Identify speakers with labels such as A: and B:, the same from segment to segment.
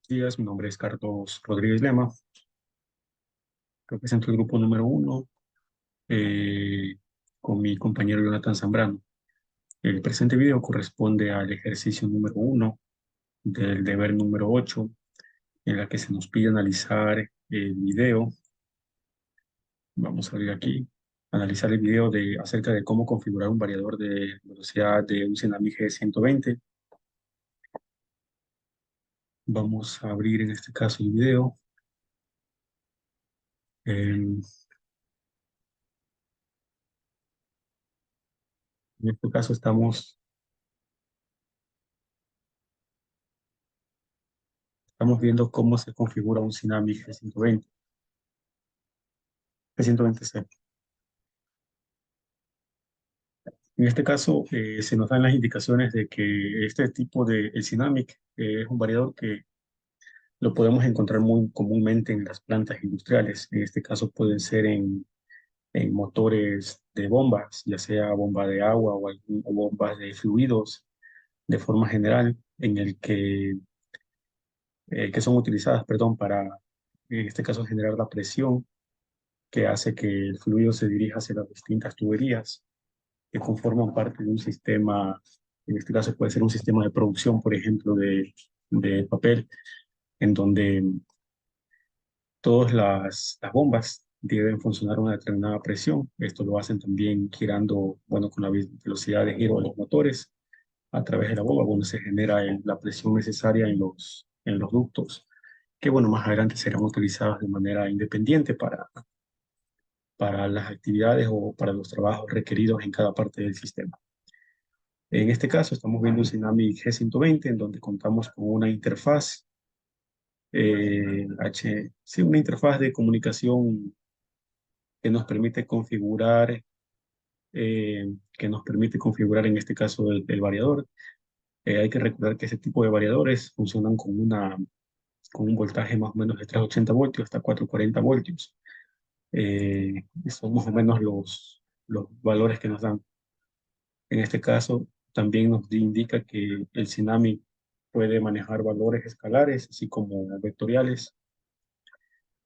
A: Días, mi nombre es Carlos Rodríguez Lema, represento el grupo número uno eh, con mi compañero Jonathan Zambrano. El presente video corresponde al ejercicio número uno del deber número 8, en la que se nos pide analizar el video. Vamos a abrir aquí, analizar el video acerca de cómo configurar un variador de velocidad de un Tsunami G120. Vamos a abrir en este caso el video. En este caso estamos viendo cómo se configura un Tsunami G120C. En este caso, se nos dan las indicaciones de que este tipo el Sinamic, es un variador que lo podemos encontrar muy comúnmente en las plantas industriales. En este caso pueden ser en motores de bombas, ya sea bomba de agua o bombas de fluidos de forma general, que son utilizadas, perdón, para, en este caso, generar la presión que hace que el fluido se dirija hacia las distintas tuberías que conforman parte de un sistema. En este caso puede ser un sistema de producción, por ejemplo, de papel, en donde todas las bombas deben funcionar a una determinada presión. Esto lo hacen también girando, bueno, con la velocidad de giro de los motores a través de la bomba, donde se genera la presión necesaria en los ductos, que, bueno, más adelante serán utilizados de manera independiente para las actividades o para los trabajos requeridos en cada parte del sistema. En este caso estamos viendo un Tsunami G120 en donde contamos con una interfaz, sí, una interfaz de comunicación que nos permite configurar en este caso el variador. Hay que recordar que ese tipo de variadores funcionan con un voltaje más o menos de 380 voltios hasta 440 voltios. Son más o menos los valores que nos dan. En este caso, también nos indica que el Tsunami puede manejar valores escalares, así como vectoriales.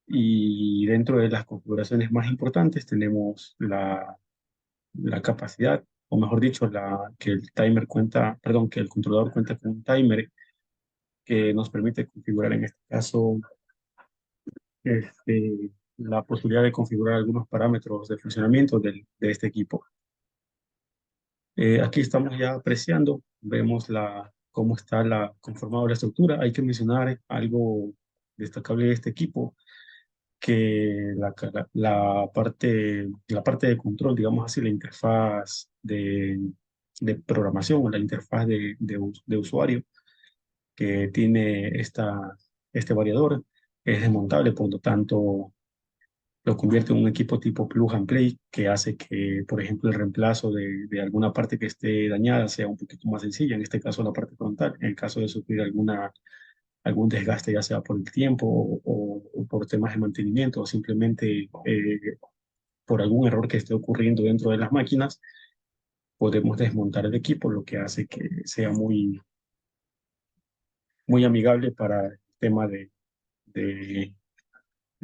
A: Y dentro de las configuraciones más importantes tenemos la capacidad, o mejor dicho, que el timer cuenta, perdón, que el controlador cuenta con un timer que nos permite configurar en este caso la posibilidad de configurar algunos parámetros de funcionamiento de este equipo. Aquí estamos ya apreciando, vemos cómo está conformada la estructura. Hay que mencionar algo destacable de este equipo, que la parte de control, digamos así, la interfaz de programación o la interfaz de usuario que tiene este variador es desmontable, por lo tanto lo convierte en un equipo tipo plug and play, que hace que, por ejemplo, el reemplazo de alguna parte que esté dañada sea un poquito más sencilla, en este caso la parte frontal, en el caso de sufrir algún desgaste, ya sea por el tiempo o por temas de mantenimiento o simplemente por algún error que esté ocurriendo dentro de las máquinas, podemos desmontar el equipo, lo que hace que sea muy amigable para el tema de, de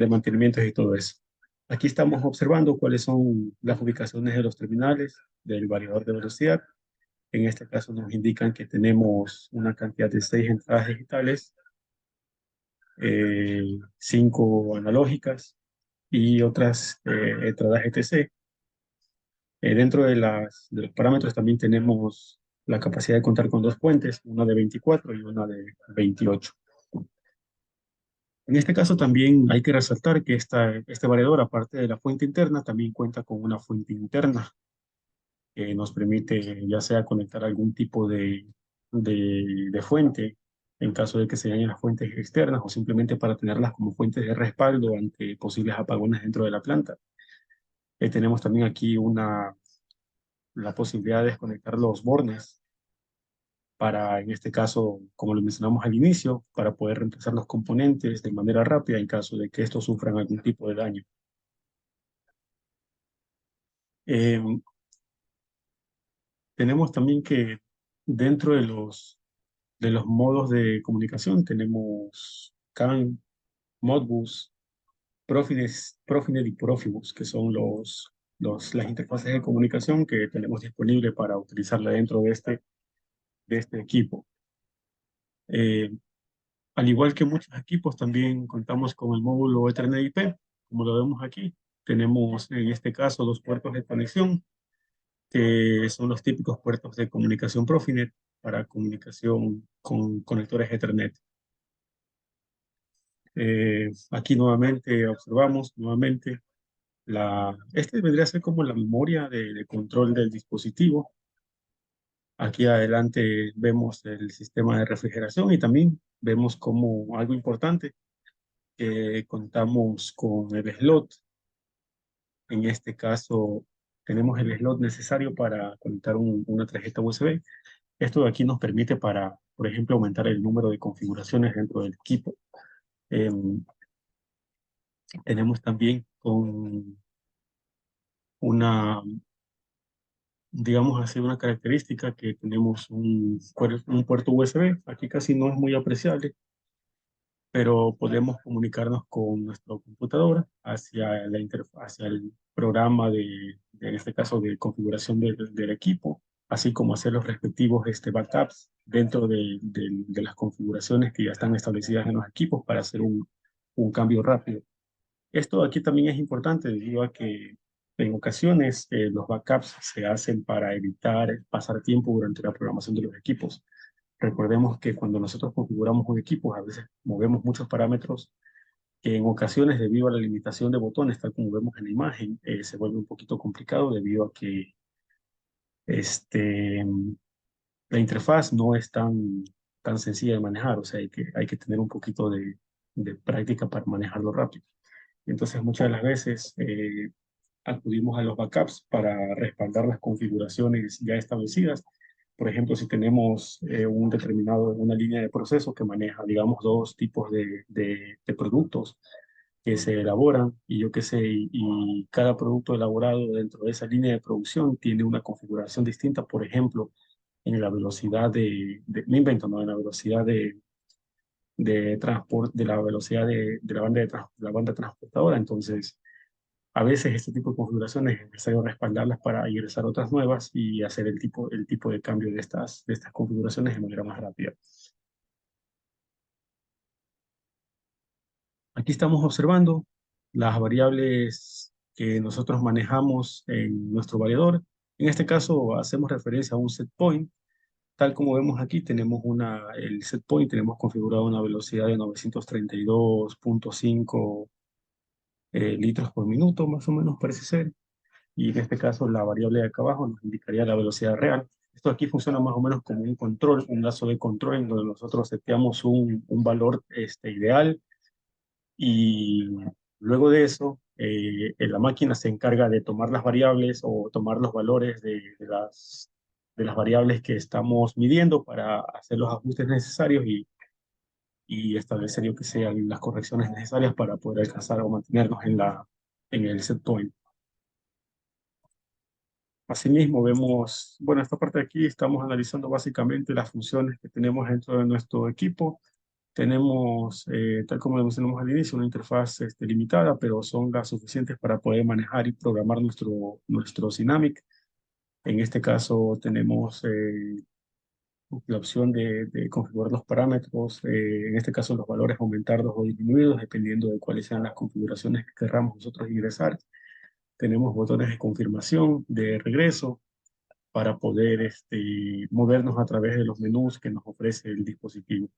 A: mantenimientos y todo eso. Aquí estamos observando cuáles son las ubicaciones de los terminales del variador de velocidad. En este caso nos indican que tenemos una cantidad de 6 entradas digitales, 5 analógicas y otras entradas ETC. Dentro de los parámetros también tenemos la capacidad de contar con dos fuentes, una de 24 y una de 28. En este caso también hay que resaltar que este variador, aparte de la fuente interna, también cuenta con una fuente interna que nos permite ya sea conectar algún tipo de fuente en caso de que se dañen las fuentes externas o simplemente para tenerlas como fuentes de respaldo ante posibles apagones dentro de la planta. Tenemos también aquí la posibilidad de desconectar los bornes para, en este caso, como lo mencionamos al inicio, para poder reemplazar los componentes de manera rápida en caso de que estos sufran algún tipo de daño. Eh, Tenemos también que dentro de los modos de comunicación tenemos CAN, Modbus, Profinet y Profibus, que son las interfaces de comunicación que tenemos disponibles para utilizarla dentro de este equipo. Eh, Al igual que muchos equipos, también contamos con el módulo Ethernet IP, como lo vemos aquí. Tenemos en este caso dos puertos de conexión, que son los típicos puertos de comunicación Profinet para comunicación con conectores Ethernet. Aquí nuevamente observamos nuevamente este vendría a ser como la memoria de control del dispositivo. Aquí adelante vemos el sistema de refrigeración y también vemos como algo importante que contamos con el slot. En este caso tenemos el slot necesario para conectar una tarjeta USB. Esto de aquí nos permite para, por ejemplo, aumentar el número de configuraciones dentro del equipo. Em, Tenemos también con una, digamos así, una característica que tenemos un puerto USB. Aquí casi no es muy apreciable, pero podemos comunicarnos con nuestra computadora hacia el programa en este caso, de configuración del equipo, así como hacer los respectivos backups dentro de las configuraciones que ya están establecidas en los equipos para hacer un cambio rápido. Esto aquí también es importante debido a que en ocasiones los backups se hacen para evitar pasar tiempo durante la programación de los equipos. Recordemos que cuando nosotros configuramos un equipo, a veces movemos muchos parámetros que en ocasiones, debido a la limitación de botones, tal como vemos en la imagen, se vuelve un poquito complicado debido a que este, la interfaz no es tan sencilla de manejar, o sea, hay que tener un poquito de práctica para manejarlo rápido. Entonces, muchas de las veces acudimos a los backups para respaldar las configuraciones ya establecidas. Por ejemplo, si tenemos una línea de proceso que maneja, digamos, dos tipos de productos que se elaboran y yo qué sé, y cada producto elaborado dentro de esa línea de producción tiene una configuración distinta, por ejemplo, en la velocidad me invento, ¿no? En la velocidad de transporte, de la velocidad de la la banda transportadora. Entonces, a veces este tipo de configuraciones es necesario respaldarlas para ingresar otras nuevas y hacer el tipo de cambio de estas configuraciones de manera más rápida. Aquí estamos observando las variables que nosotros manejamos en nuestro variador. En este caso hacemos referencia a un set point. Tal como vemos aquí, tenemos el set point, tenemos configurado una velocidad de 932.5 litros por minuto, más o menos parece ser. Y en este caso la variable de acá abajo nos indicaría la velocidad real. Esto aquí funciona más o menos como un control, un lazo de control en donde nosotros seteamos un valor ideal y luego de eso la máquina se encarga de tomar las variables o tomar los valores de las variables que estamos midiendo para hacer los ajustes necesarios y establecer yo que sean las correcciones necesarias para poder alcanzar o mantenernos en el set point. Asimismo, vemos, bueno, esta parte de aquí estamos analizando básicamente las funciones que tenemos dentro de nuestro equipo. Tenemos, tal como lo mencionamos al inicio, una interfaz limitada, pero son las suficientes para poder manejar y programar nuestro Dynamic. En este caso tenemos la opción de configurar los parámetros, en este caso los valores aumentarlos o disminuidos, dependiendo de cuáles sean las configuraciones que querramos nosotros ingresar. Tenemos botones de confirmación, de regreso, para poder movernos a través de los menús que nos ofrece el dispositivo.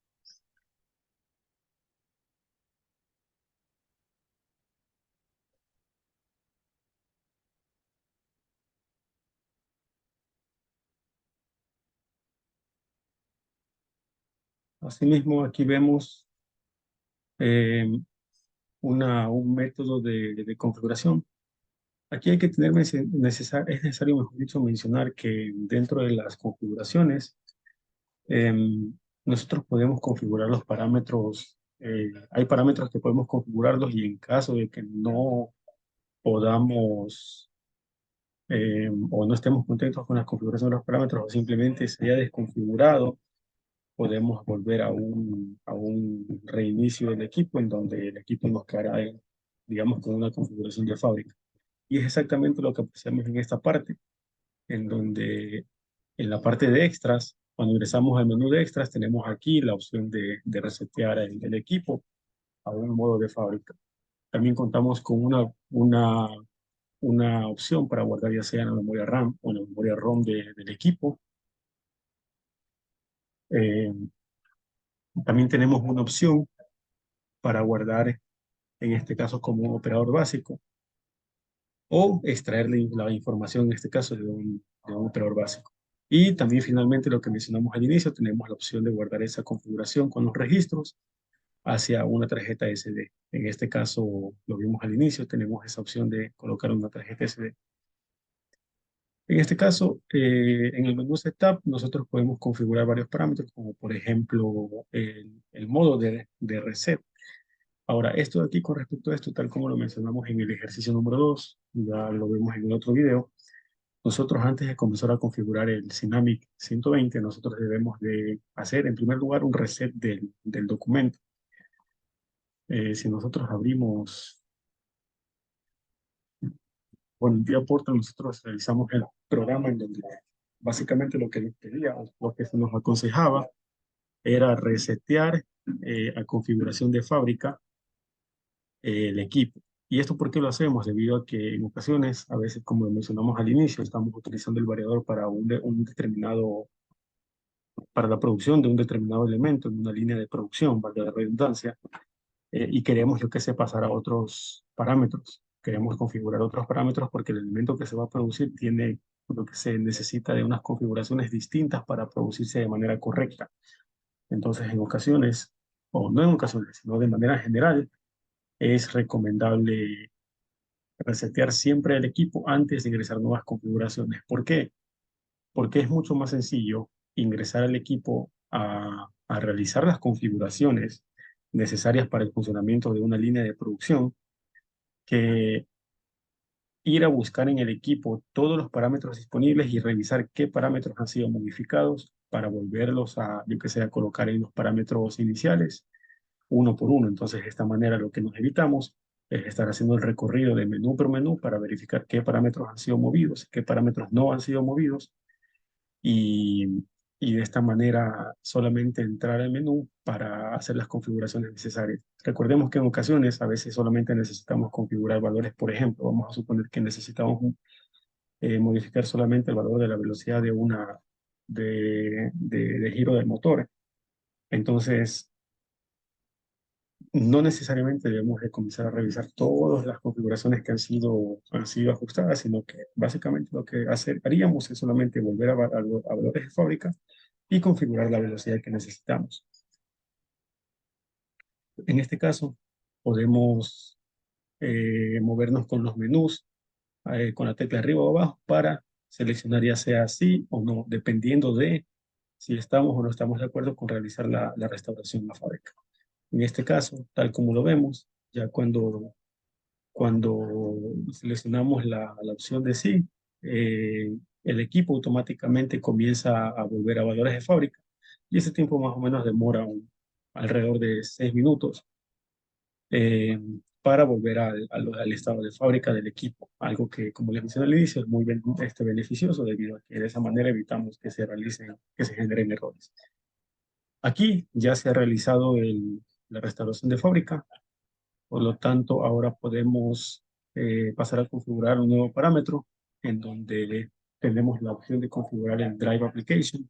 A: Asimismo, aquí vemos eh, un método de configuración. Aquí hay que es necesario, mejor dicho, mencionar que dentro de las configuraciones, nosotros podemos configurar los parámetros. Hay parámetros que podemos configurarlos y en caso de que no podamos o no estemos contentos con la configuración de los parámetros o simplemente se haya desconfigurado podemos volver a un reinicio del equipo en donde el equipo nos quedará, digamos, con una configuración de fábrica. Y es exactamente lo que apreciamos en esta parte, en donde en la parte de extras, cuando ingresamos al menú de extras, tenemos aquí la opción de resetear el equipo a un modo de fábrica. También contamos con una opción para guardar ya sea en la memoria RAM o en la memoria ROM del equipo. Eh, También tenemos una opción para guardar, en este caso, como un operador básico o extraer la información, en este caso, de un operador básico. Y también, finalmente, lo que mencionamos al inicio, tenemos la opción de guardar esa configuración con los registros hacia una tarjeta SD. En este caso, lo vimos al inicio, tenemos esa opción de colocar una tarjeta SD. En este caso, en el menú Setup, nosotros podemos configurar varios parámetros, como por ejemplo el modo de reset. Ahora, esto de aquí con respecto a esto, tal como lo mencionamos en el ejercicio número 2, ya lo vemos en el otro video, nosotros antes de comenzar a configurar el Dynamic 120, nosotros debemos de hacer en primer lugar un reset del documento. Si nosotros abrimos, bueno, en día Portal nosotros realizamos el programa en donde básicamente lo que nos pedía, o lo que se nos aconsejaba, era resetear a configuración de fábrica el equipo. ¿Y esto por qué lo hacemos? Debido a que en ocasiones, a veces, como mencionamos al inicio, estamos utilizando el variador para un determinado, para la producción de un determinado elemento en una línea de producción, valga la redundancia, y queremos, yo que sé, pasar a otros parámetros. Queremos configurar otros parámetros porque el elemento que se va a producir tiene lo que se necesita de unas configuraciones distintas para producirse de manera correcta. Entonces, en ocasiones, o no en ocasiones, sino de manera general, es recomendable resetear siempre el equipo antes de ingresar nuevas configuraciones. ¿Por qué? Porque es mucho más sencillo ingresar al equipo a realizar las configuraciones necesarias para el funcionamiento de una línea de producción que ir a buscar en el equipo todos los parámetros disponibles y revisar qué parámetros han sido modificados para volverlos a, yo que sé, a colocar en los parámetros iniciales uno por uno. Entonces, de esta manera lo que nos evitamos es estar haciendo el recorrido de menú por menú para verificar qué parámetros han sido movidos, qué parámetros no han sido movidos y, y de esta manera solamente entrar al menú para hacer las configuraciones necesarias. Recordemos que en ocasiones a veces solamente necesitamos configurar valores, por ejemplo, vamos a suponer que necesitamos modificar solamente el valor de la velocidad de giro del motor. Entonces, no necesariamente debemos de comenzar a revisar todas las configuraciones que han sido ajustadas, sino que básicamente lo que haríamos es solamente volver a valores de fábrica y configurar la velocidad que necesitamos. En este caso, podemos movernos con los menús, con la tecla arriba o abajo, para seleccionar ya sea sí o no, dependiendo de si estamos o no estamos de acuerdo con realizar la restauración en la fábrica. En este caso, tal como lo vemos, ya cuando seleccionamos la opción de sí, el equipo automáticamente comienza a volver a valores de fábrica y ese tiempo más o menos demora alrededor de 6 minutos eh, para volver al estado de fábrica del equipo. Algo que, como les mencioné al inicio, es muy beneficioso debido a que de esa manera evitamos que se realicen, que se generen errores. Aquí ya se ha realizado la restauración de fábrica. Por lo tanto, ahora podemos pasar a configurar un nuevo parámetro en donde tenemos la opción de configurar el Drive Application.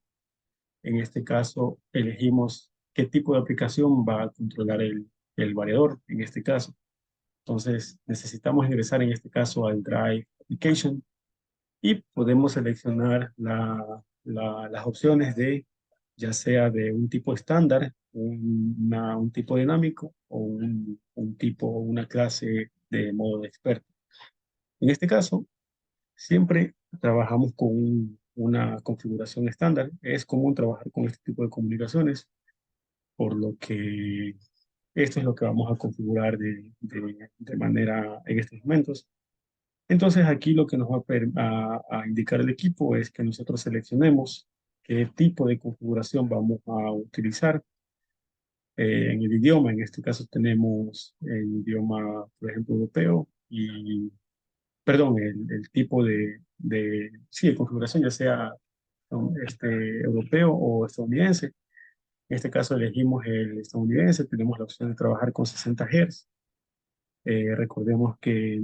A: En este caso, elegimos qué tipo de aplicación va a controlar el variador, en este caso. Entonces, necesitamos ingresar en este caso al Drive Application y podemos seleccionar las opciones de ya sea de un tipo estándar, un tipo dinámico o un tipo, una clase de modo de experto. En este caso, siempre trabajamos con una configuración estándar. Es común trabajar con este tipo de comunicaciones, por lo que esto es lo que vamos a configurar de manera en estos momentos. Entonces aquí lo que nos va a indicar el equipo es que nosotros seleccionemos qué tipo de configuración vamos a utilizar en el idioma. En este caso tenemos el idioma, por ejemplo, europeo y, perdón, el tipo sí, de configuración, ya sea europeo o estadounidense. En este caso elegimos el estadounidense, tenemos la opción de trabajar con 60 Hz. Recordemos que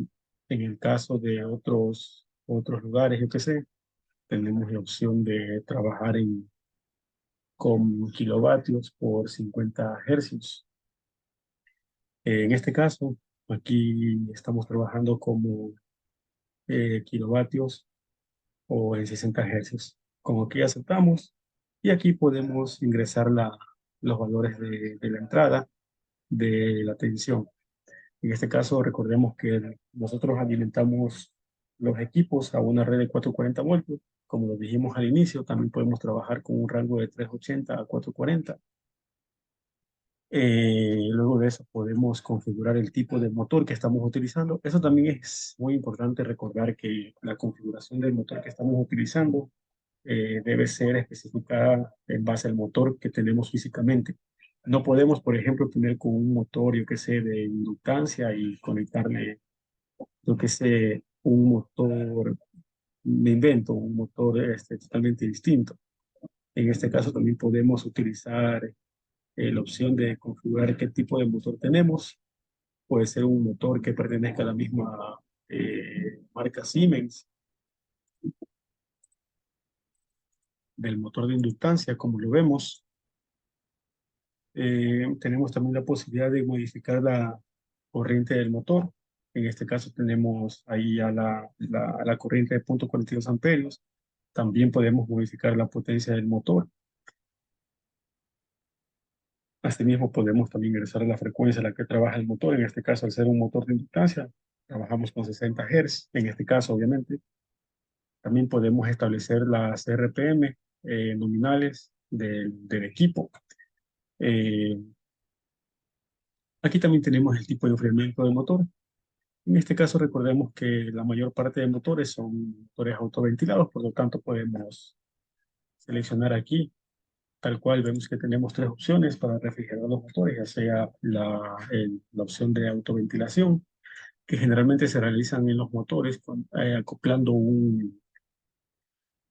A: en el caso de otros lugares, yo qué sé, tenemos la opción de trabajar con kilovatios por 50 hercios. En este caso, aquí estamos trabajando como kilovatios o en 60 hercios. Como aquí aceptamos, y aquí podemos ingresar los valores de la entrada de la tensión. En este caso, recordemos que nosotros alimentamos los equipos a una red de 440 voltios. Como lo dijimos al inicio, también podemos trabajar con un rango de 380 a 440. Luego de eso podemos configurar el tipo de motor que estamos utilizando. Eso también es muy importante recordar que la configuración del motor que estamos utilizando debe ser especificada en base al motor que tenemos físicamente. No podemos, por ejemplo, tener con un motor, yo que sé, de inductancia y conectarle, yo que sé, un motor, me invento, un motor totalmente distinto. En este caso también podemos utilizar la opción de configurar qué tipo de motor tenemos. Puede ser un motor que pertenezca a la misma marca Siemens, del motor de inductancia, como lo vemos. Tenemos también la posibilidad de modificar la corriente del motor. En este caso tenemos ahí a la corriente de 0.42 amperios. También podemos modificar la potencia del motor. Asimismo, podemos también ingresar a la frecuencia a la que trabaja el motor. En este caso, al ser un motor de inductancia, trabajamos con 60 Hz. En este caso, obviamente, también podemos establecer las RPM nominales del equipo. Eh, Aquí también tenemos el tipo de enfriamiento del motor. En este caso, recordemos que la mayor parte de motores son motores autoventilados, por lo tanto, podemos seleccionar aquí. Tal cual, vemos que tenemos tres opciones para refrigerar los motores, ya sea la opción de autoventilación, que generalmente se realizan en los motores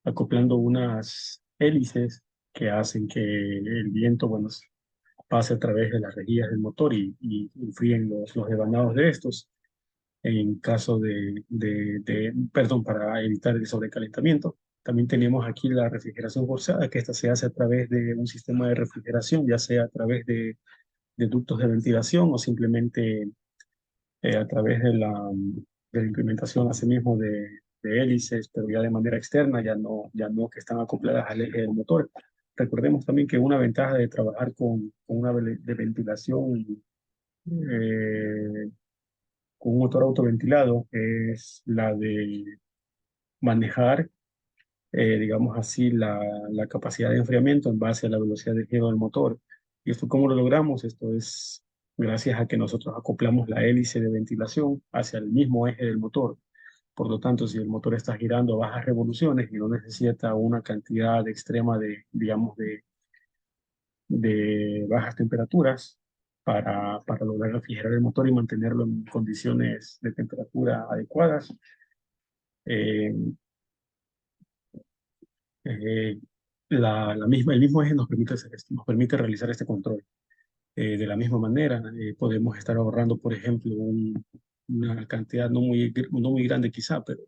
A: acoplando unas hélices que hacen que el viento, bueno, pase a través de las rejillas del motor y enfríen los devanados de estos en caso perdón, para evitar el sobrecalentamiento. También tenemos aquí la refrigeración forzada, que esta se hace a través de un sistema de refrigeración, ya sea a través de ductos de ventilación o simplemente a través de la implementación asimismo de hélices, pero ya de manera externa, ya no que están acopladas al eje del motor. Recordemos también que una ventaja de trabajar con una de ventilación eh, con un motor autoventilado es la de manejar, digamos así, la capacidad de enfriamiento en base a la velocidad de giro del motor. ¿Y esto cómo lo logramos? Esto es gracias a que nosotros acoplamos la hélice de ventilación hacia el mismo eje del motor. Por lo tanto, si el motor está girando a bajas revoluciones y no necesita una cantidad extrema digamos, de bajas temperaturas para lograr refrigerar el motor y mantenerlo en condiciones de temperatura adecuadas, eh, eh, el mismo eje nos permite hacer esto, nos permite realizar este control. De la misma manera, podemos estar ahorrando, por ejemplo, una cantidad no muy grande quizá, pero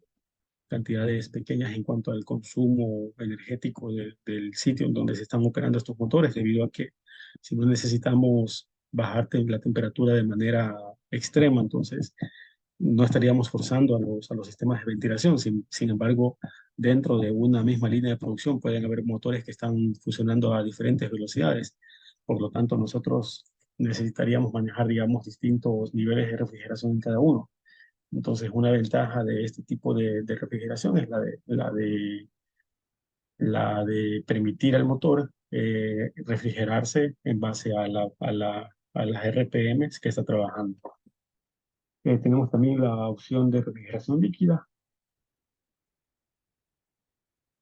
A: cantidades pequeñas en cuanto al consumo energético del sitio en donde se están operando estos motores, debido a que si no necesitamos bajar la temperatura de manera extrema, entonces no estaríamos forzando a los sistemas de ventilación. Sin embargo, dentro de una misma línea de producción pueden haber motores que están funcionando a diferentes velocidades. Por lo tanto, nosotros necesitaríamos manejar, digamos, distintos niveles de refrigeración en cada uno. Entonces, una ventaja de este tipo de refrigeración es la de permitir al motor refrigerarse en base a las RPMs que está trabajando. Tenemos también la opción de refrigeración líquida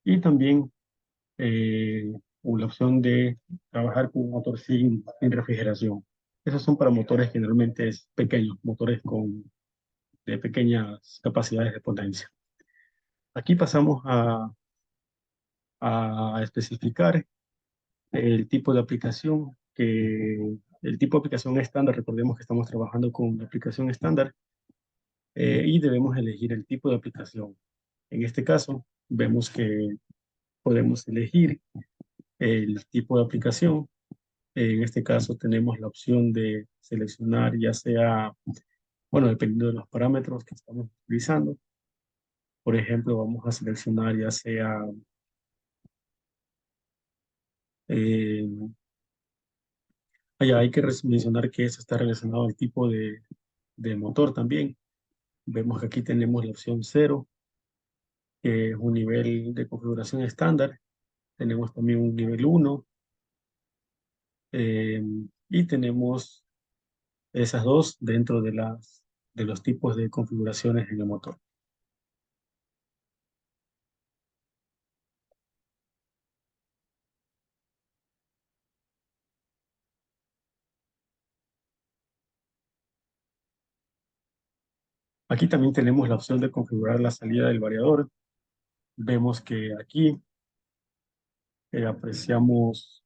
A: y también o la opción de trabajar con un motor sin refrigeración. Esos son para motores generalmente pequeños, motores de pequeñas capacidades de potencia. Aquí pasamos a especificar el tipo de aplicación, el tipo de aplicación estándar. Recordemos que estamos trabajando con una aplicación estándar, y debemos elegir el tipo de aplicación. En este caso, vemos que podemos elegir el tipo de aplicación. En este caso tenemos la opción de seleccionar ya sea, bueno, dependiendo de los parámetros que estamos utilizando. Por ejemplo, vamos a seleccionar ya sea, eh, hay que mencionar que eso está relacionado al tipo de motor también. Vemos que aquí tenemos la opción cero, que es un nivel de configuración estándar. Tenemos también un nivel 1, eh, y tenemos esas dos dentro de los tipos de configuraciones en el motor. Aquí también tenemos la opción de configurar la salida del variador. Vemos que aquí apreciamos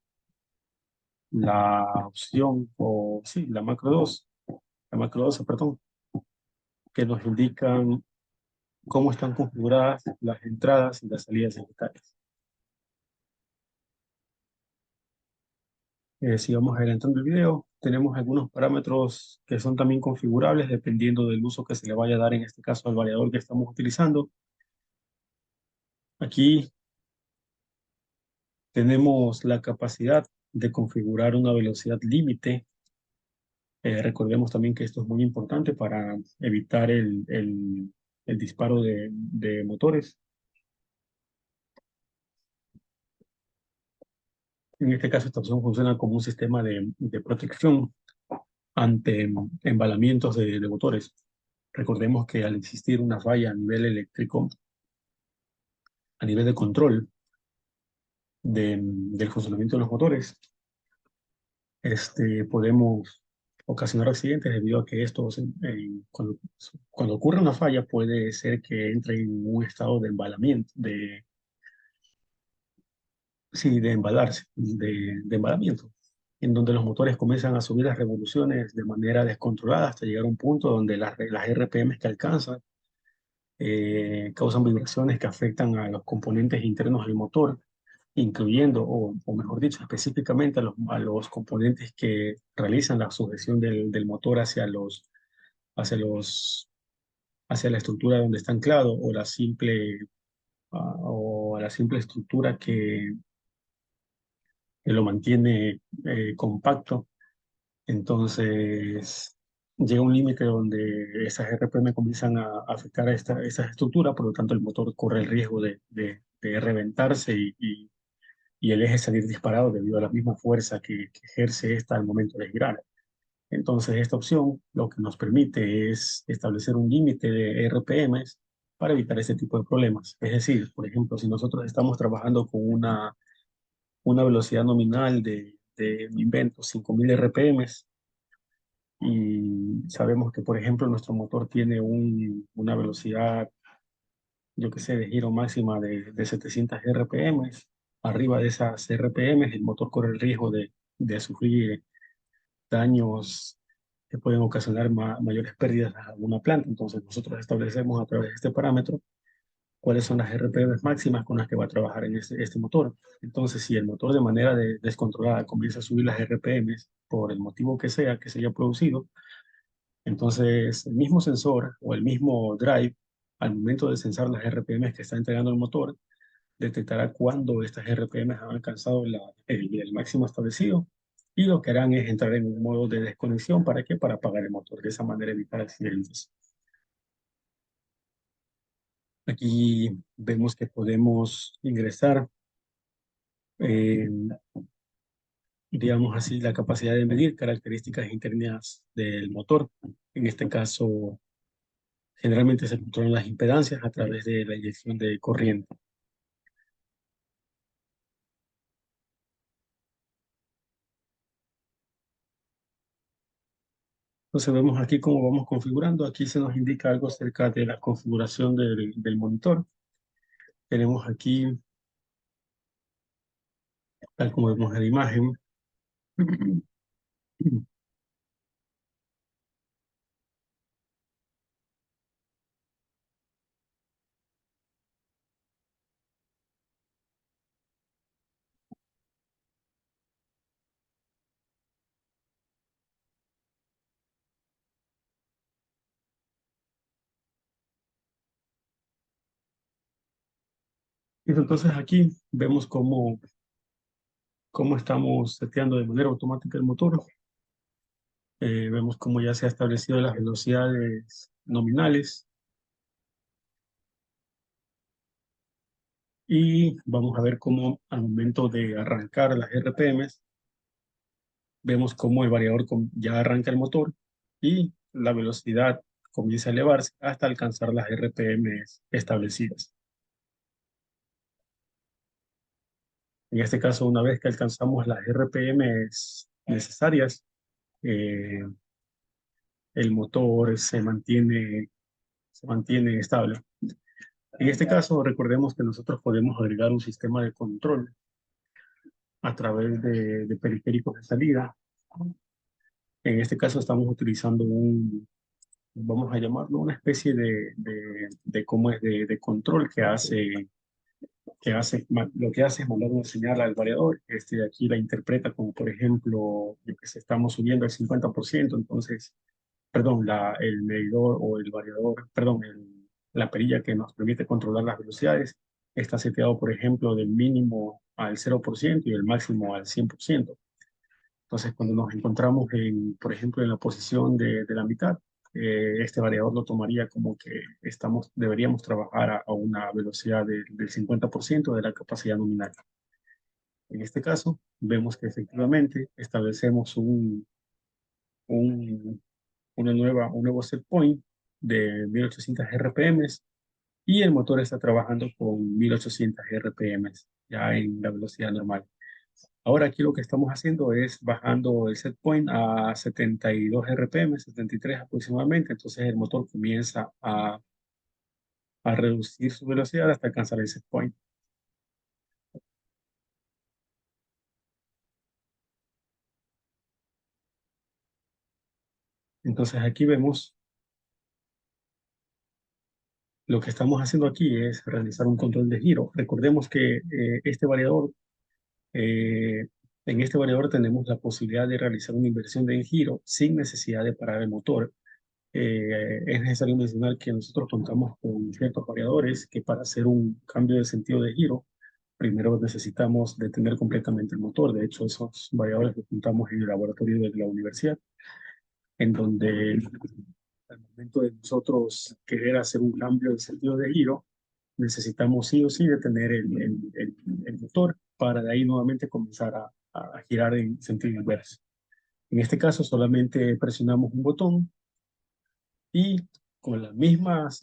A: la opción, o sí, la macro 12, perdón, que nos indican cómo están configuradas las entradas y las salidas digitales. Si vamos adelantando el video, tenemos algunos parámetros que son también configurables dependiendo del uso que se le vaya a dar, en este caso al variador que estamos utilizando. Aquí tenemos la capacidad de configurar una velocidad límite. Recordemos también que esto es muy importante para evitar el disparo de motores. En este caso, esta opción funciona como un sistema de protección ante embalamientos de motores. Recordemos que al existir una falla a nivel eléctrico, a nivel de control del funcionamiento de los motores, podemos ocasionar accidentes debido a que estos, cuando ocurre una falla, puede ser que entre en un estado de embalamiento, sí, de embalarse, de embalamiento, en donde los motores comienzan a subir las revoluciones de manera descontrolada hasta llegar a un punto donde las RPM que alcanzan causan vibraciones que afectan a los componentes internos del motor, incluyendo, o mejor dicho, específicamente a los componentes que realizan la sujeción del motor hacia los, hacia la estructura donde está anclado, o la simple estructura que lo mantiene compacto. Entonces, llega un límite donde esas RPM comienzan a afectar a esta estructura, por lo tanto el motor corre el riesgo de reventarse y el eje salir disparado debido a la misma fuerza que ejerce esta al momento de girar. Entonces, esta opción lo que nos permite es establecer un límite de RPMs para evitar este tipo de problemas. Es decir, por ejemplo, si nosotros estamos trabajando con una velocidad nominal de mi invento, 5000 RPMs, y sabemos que, por ejemplo, nuestro motor tiene una velocidad, yo qué sé, de giro máxima de 700 RPMs. Arriba de esas RPMs, el motor corre el riesgo de sufrir daños que pueden ocasionar mayores pérdidas a alguna planta. Entonces, nosotros establecemos a través de este parámetro cuáles son las RPMs máximas con las que va a trabajar en este motor. Entonces, si el motor de manera descontrolada comienza a subir las RPMs por el motivo que se haya producido, entonces, el mismo sensor o el mismo drive, al momento de sensar las RPMs que está entregando el motor, detectará cuándo estas RPMs han alcanzado el máximo establecido, y lo que harán es entrar en un modo de desconexión. ¿Para qué? Para apagar el motor. De esa manera evitar accidentes. Aquí vemos que podemos ingresar, eh, digamos así, la capacidad de medir características internas del motor. En este caso, generalmente se controlan las impedancias a través de la inyección de corriente. Entonces vemos aquí cómo vamos configurando. Aquí se nos indica algo acerca de la configuración del monitor. Tenemos aquí, tal como vemos en la imagen. Entonces aquí vemos cómo estamos seteando de manera automática el motor. Vemos cómo ya se ha establecido las velocidades nominales. Y vamos a ver cómo al momento de arrancar las RPMs, vemos cómo el variador ya arranca el motor y la velocidad comienza a elevarse hasta alcanzar las RPMs establecidas. En este caso, una vez que alcanzamos las RPMs necesarias, eh, el motor se mantiene estable. En este caso, recordemos que nosotros podemos agregar un sistema de control a través de periféricos de salida. En este caso estamos utilizando vamos a llamarlo una especie cómo es de control lo que hace es mandar una señal al variador. Este de aquí la interpreta como, por ejemplo, que se estamos subiendo al 50%, entonces, perdón, el medidor o el variador, perdón, la perilla que nos permite controlar las velocidades está seteado, por ejemplo, del mínimo al 0% y el máximo al 100%. Entonces, cuando nos encontramos, por ejemplo, en la posición de la mitad, este variador lo tomaría como que deberíamos trabajar a una velocidad del 50% de la capacidad nominal. En este caso, vemos que efectivamente establecemos un, un nuevo set point de 1800 RPM y el motor está trabajando con 1800 RPM ya en la velocidad normal. Ahora aquí lo que estamos haciendo es bajando el set point a 72 RPM, 73 aproximadamente, entonces el motor comienza a reducir su velocidad hasta alcanzar el set point. Entonces aquí vemos lo que estamos haciendo aquí es realizar un control de giro. Recordemos que eh, en este variador tenemos la posibilidad de realizar una inversión de giro sin necesidad de parar el motor. Es necesario mencionar que nosotros contamos con ciertos variadores que para hacer un cambio de sentido de giro, primero necesitamos detener completamente el motor. De hecho, esos variadores los contamos en el laboratorio de la universidad, en donde al momento de nosotros querer hacer un cambio de sentido de giro, necesitamos sí o sí detener el motor para de ahí nuevamente comenzar a girar en sentido inverso. En este caso solamente presionamos un botón y con las mismas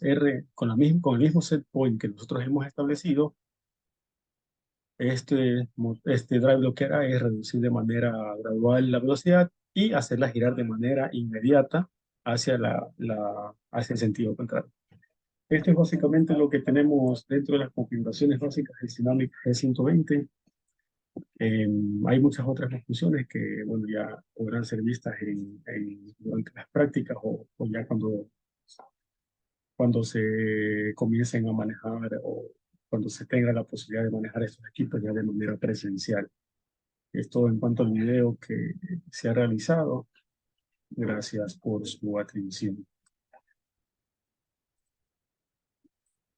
A: con el mismo set point que nosotros hemos establecido, este drive lo que hará es reducir de manera gradual la velocidad y hacerla girar de manera inmediata hacia hacia el sentido contrario. Esto es básicamente lo que tenemos dentro de las configuraciones básicas del Dynamic G120. Hay muchas otras funciones que, bueno, ya podrán ser vistas durante las prácticas o ya cuando se comiencen a manejar o cuando se tenga la posibilidad de manejar estos equipos ya de manera presencial. Esto en cuanto al video que se ha realizado. Gracias por su atención.